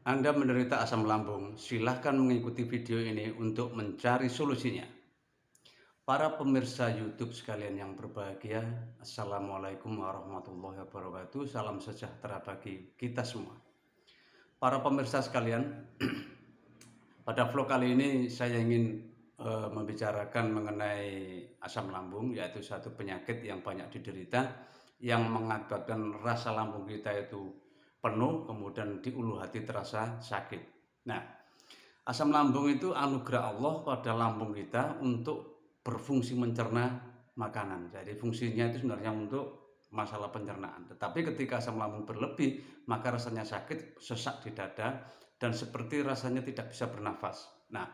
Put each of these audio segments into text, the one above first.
Anda menderita asam lambung, silahkan mengikuti video ini untuk mencari solusinya. Para pemirsa YouTube sekalian yang berbahagia, Assalamualaikum warahmatullahi wabarakatuh. Salam sejahtera bagi kita semua. Para pemirsa sekalian, pada vlog kali ini saya ingin membicarakan mengenai asam lambung, yaitu satu penyakit yang banyak diderita, yang mengakibatkan rasa lambung kita itu penuh, kemudian di ulu hati terasa sakit. Nah, asam lambung itu anugerah Allah pada lambung kita untuk berfungsi mencerna makanan. Jadi fungsinya itu sebenarnya untuk masalah pencernaan. Tetapi ketika asam lambung berlebih, maka rasanya sakit, sesak di dada, dan seperti rasanya tidak bisa bernafas. Nah,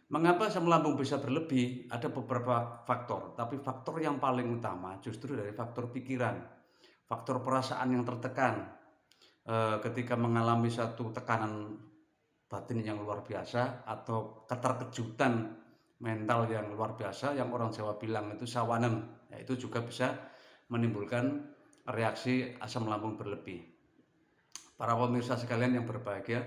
mengapa asam lambung bisa berlebih? Ada beberapa faktor, tapi faktor yang paling utama justru dari faktor pikiran, faktor perasaan yang tertekan. Ketika mengalami satu tekanan batin yang luar biasa atau keterkejutan mental yang luar biasa, yang orang Jawa bilang itu sawanen, itu juga bisa menimbulkan reaksi asam lambung berlebih. Para pemirsa sekalian yang berbahagia,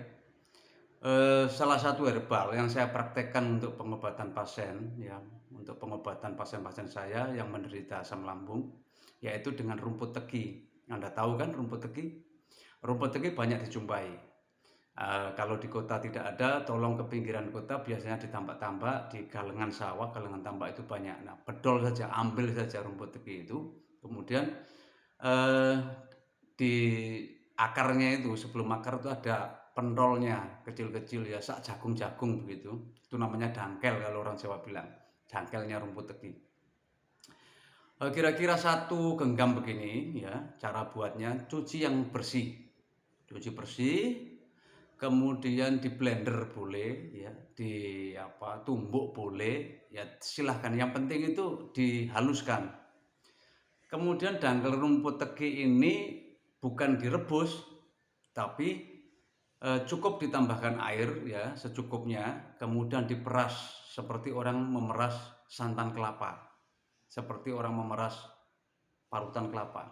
salah satu herbal yang saya praktekkan untuk pengobatan pasien, ya, untuk pengobatan pasien-pasien saya yang menderita asam lambung, yaitu dengan rumput teki. Anda tahu kan rumput teki? Rumput teki banyak dijumpai. Kalau di kota tidak ada, tolong ke pinggiran kota, biasanya di tambak-tambak, di galengan sawah, galengan tambak itu banyak. Nah, bedol saja, ambil saja rumput teki itu, kemudian eh, di akarnya itu, sebelum akar itu ada pentolnya, kecil-kecil ya, sak jagung-jagung begitu. Itu namanya dangkel kalau orang Jawa bilang, dangkelnya rumput teki. Kira-kira satu genggam begini ya, cara buatnya, cuci yang bersih. Cuci bersih, kemudian di blender boleh ya, di tumbuk boleh ya, silahkan, yang penting itu dihaluskan. Kemudian dangkal rumput teki ini bukan direbus, tapi cukup ditambahkan air ya secukupnya, kemudian diperas seperti orang memeras santan kelapa, seperti orang memeras parutan kelapa.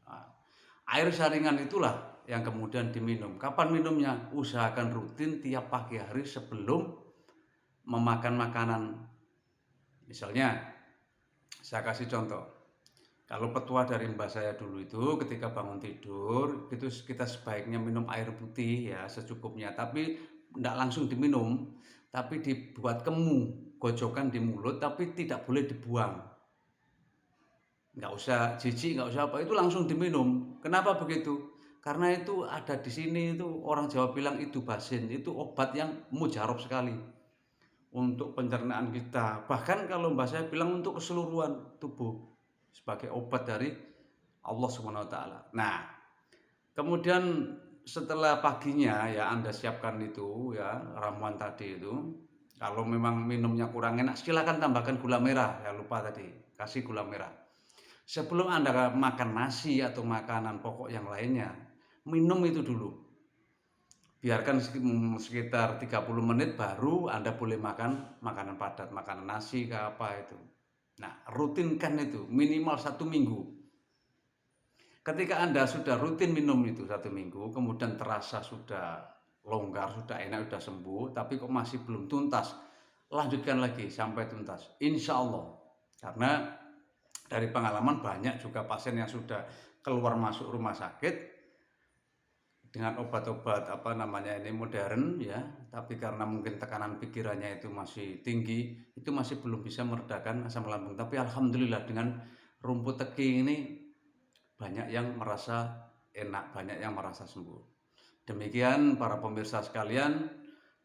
Nah, air saringan itulah yang kemudian diminum. Kapan minumnya? Usahakan rutin tiap pagi hari sebelum memakan makanan. Misalnya, saya kasih contoh. Kalau petua dari mbah saya dulu itu, ketika bangun tidur, itu kita sebaiknya minum air putih ya secukupnya. Tapi tidak langsung diminum, tapi dibuat kemu, gojokan di mulut, tapi tidak boleh dibuang. Nggak usah jijik, nggak usah apa, itu langsung diminum. Kenapa begitu? Karena itu ada di sini, itu orang Jawa bilang itu basin, itu obat yang mujarab sekali untuk pencernaan kita. Bahkan kalau mbak saya bilang untuk keseluruhan tubuh sebagai obat dari Allah Subhanahu wa taala. Nah, kemudian setelah paginya ya Anda siapkan itu ya ramuan tadi itu. Kalau memang minumnya kurang enak, silakan tambahkan gula merah. Ya lupa tadi, kasih gula merah. Sebelum Anda makan nasi atau makanan pokok yang lainnya, minum itu dulu. Biarkan sekitar 30 menit baru Anda boleh makan makanan padat, makanan nasi ke apa itu. Nah, rutinkan itu minimal 1 minggu. Ketika Anda sudah rutin minum itu 1 minggu, kemudian terasa sudah longgar, sudah enak, sudah sembuh, tapi kok masih belum tuntas, lanjutkan lagi sampai tuntas. Insya Allah. Karena dari pengalaman banyak juga pasien yang sudah keluar masuk rumah sakit dengan obat-obat ini modern ya, tapi karena mungkin tekanan pikirannya itu masih tinggi, itu masih belum bisa meredakan asam lambung. Tapi alhamdulillah dengan rumput teki ini banyak yang merasa enak, banyak yang merasa sembuh. Demikian para pemirsa sekalian,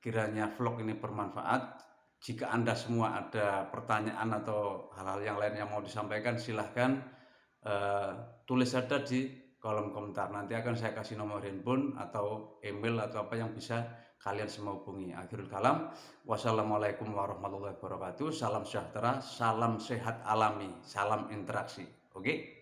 kiranya vlog ini bermanfaat. Jika Anda semua ada pertanyaan atau hal-hal yang lain yang mau disampaikan, silahkan tulis saja di kolom komentar. Nanti akan saya kasih nomor handphone atau email atau apa yang bisa kalian semua hubungi. Akhirul kalam, wassalamualaikum warahmatullahi wabarakatuh. Salam sejahtera, salam sehat alami, salam interaksi. Oke?